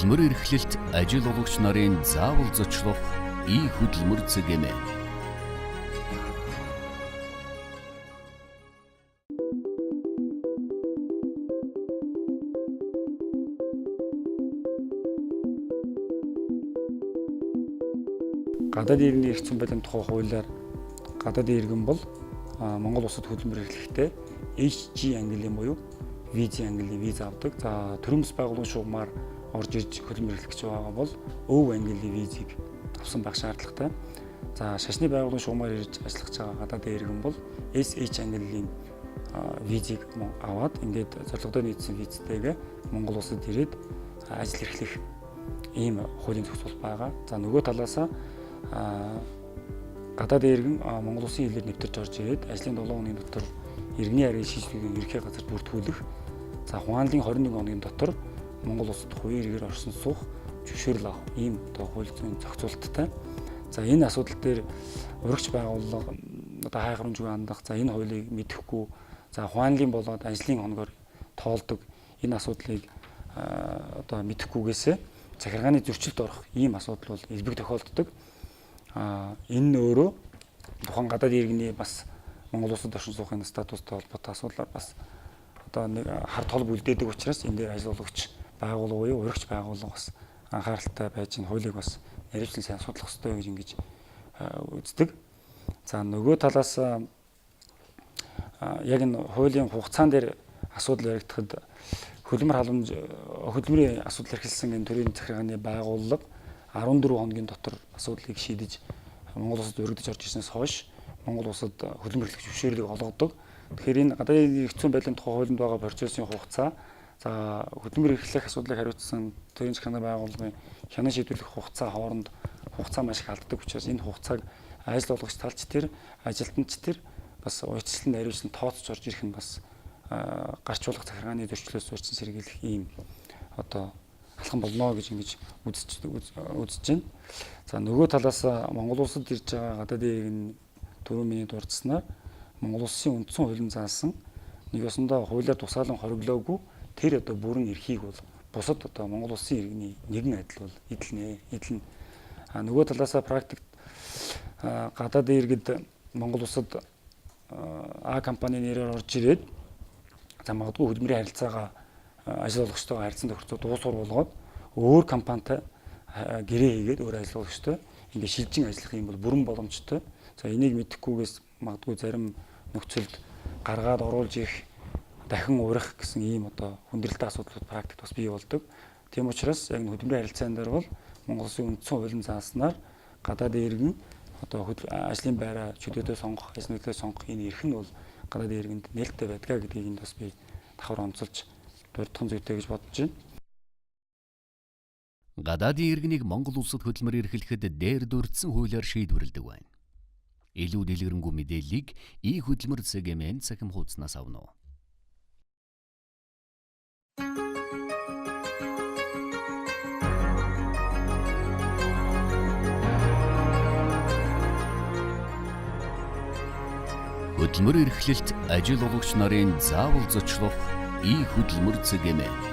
Хөдөлмөр эрхлэлт ажил олгогч нарын заавал зочлох хөдөлмөр цэглэмэ. Гадаад иргэний эрх зүйн байдлын тухай хуулиар гадаад иргэн бол Монгол улсад хөдөлмөр эрхлэхдээ HG ангилын буюу визийн ангилын виз авдаг. За төрөмс байгууллагын шугамар орж ирж хөдөлмөр эрхлэх гэж байгаа бол өв ангилын визийг авсан байх шаардлагатай. За шашны байгууллагын шугамар ирж ажиллаж байгаа гадаад иргэн бол SH ангилын визийг аваад ингээд зорилгодоо нийцсэн визтэйгээ Монгол улсад ирээд ажил эрхлэх ийм хуулийн зохицол байгаа. За нөгөө талаасаа гадаад иргэн Монгол улсын хилээр нэвтэрч орж ирээд ажлын 7 хоногийн дотор иргэний аргын шийдлийг ерхий газар бүртгүүлэх. За хуанлын 21 хоногийн дотор Монгол улсад хувийн иргээр орсон суух зөвшөөрөл авах ийм хууль зүйн зохицуулттай. За энэ асуудал дээр урагч байгууллага хайхрамжгүй хандах, за энэ хуулийг мэдэхгүй, за хуанлын болоод ажлын хоногоор тоолдог энэ асуудлыг мэдэхгүйгээсээ захиргааны зөрчилд орох ийм асуудал бол элбэг тохиолддог. Энэ өөрөө тухайн гадаад иргэний бас Монгол улсад оршин суухийн статустай холбоотой асуудлаар бас нэг хард холбоо үлдээдэг учраас энэ дээр ажил олгогч байгууллага буюу урагч байгууллага бас анхааралтай байж энэ хуулийг бас нэрвчлэн сайн судлах ёстой гэж ингэж үздэг. За нөгөө талаас яг энэ хуулийн хугацаан дээр асуудал яригдахад хөдөлмөрийн асуудал эрхэлсэн энэ төрийн захиргааны байгууллага 14 хоногийн дотор асуудлыг шийдэж Монгол улсад өргөдөж орж ирснээс хойш Монгол улсад хөдөлмөр эрхлэх зөвшөөрлийг олгодог. Тэгэхээр энэ гадаадын эрх зүйн байдлын тухай хуулинд байгаа процессын хугацаа, за хөдөлмөр эрхлэх асуудлыг хариуцсан төрийн захиргааны байгууллагын хянан шийдвэрлэх хугацаа хооронд хугацаа маш их алддаг учраас энэ хугацааг ажил олгогч талч тэр, ажилтнч тэр бас уйдчилан хариуцсан тооцож орж ирэх нь бас гарч болох захиргааны зөрчлөөс урьдчилан сэргийлэх ийм алхам болно гэж ингэж үзэж байна. За нөгөө талаас Монгол улсад ирж байгаа гадаадын иргэн 4 миний дурдсанаар Монгол улсын үндсэн хуулийн заасан нэг ёсондоо хуулиар тусгаалan хориглоогүй тэр бүрэн эрхийг бол бусад Монгол улсын иргэний нэгэн адил бол эдэлнэ. Нөгөө талаасаа практикт гадаадын иргэд Монгол улсад А компани нэрээр орж ирээд за магадгүй хөдөлмөрийн харилцаагаа ажил олгогчтойгоо харилцан тохирцоо дуусгар болгоод өөр компанитай гэрээ хийгээд өөр ажил олгогчтой ингээд шилжин ажиллах юм бол бүрэн боломжтой. За энийг мэдэхгүйгээс магадгүй зарим нөхцөлд гаргаад оруулж ирэх, дахин урих гэсэн ийм хүндрэлтэй асуудлууд практикт бас бий болдог. Тийм учраас яг хөдөлмөрийн харилцаан дээр бол Монгол Улсын үндсэн хуулийн зааснаар гадаад иргэн ажлын байраа чөлөөтэй сонгох, ажил нөхцөлөө сонгох энэ эрх нь бол гадаад иргэнд нээлттэй байдгаа гэдгийг энд бас би давхар онцолж дурдхан зүйтэй гэж бодож байна. Гадаадын иргэнийг Монгол улсад хөдөлмөр эрхлэхэд дээр дурдсан хуулиар шийдвэрлэдэг байна. Илүү дэлгэрэнгүй мэдээллийг хөдөлмөр цэглэмэн цахим хуудаснаас авна. Хөдөлмөр эрхлэлт ажил олгогч нарын заавал зочлох хөдөлмөр цэглэмэ.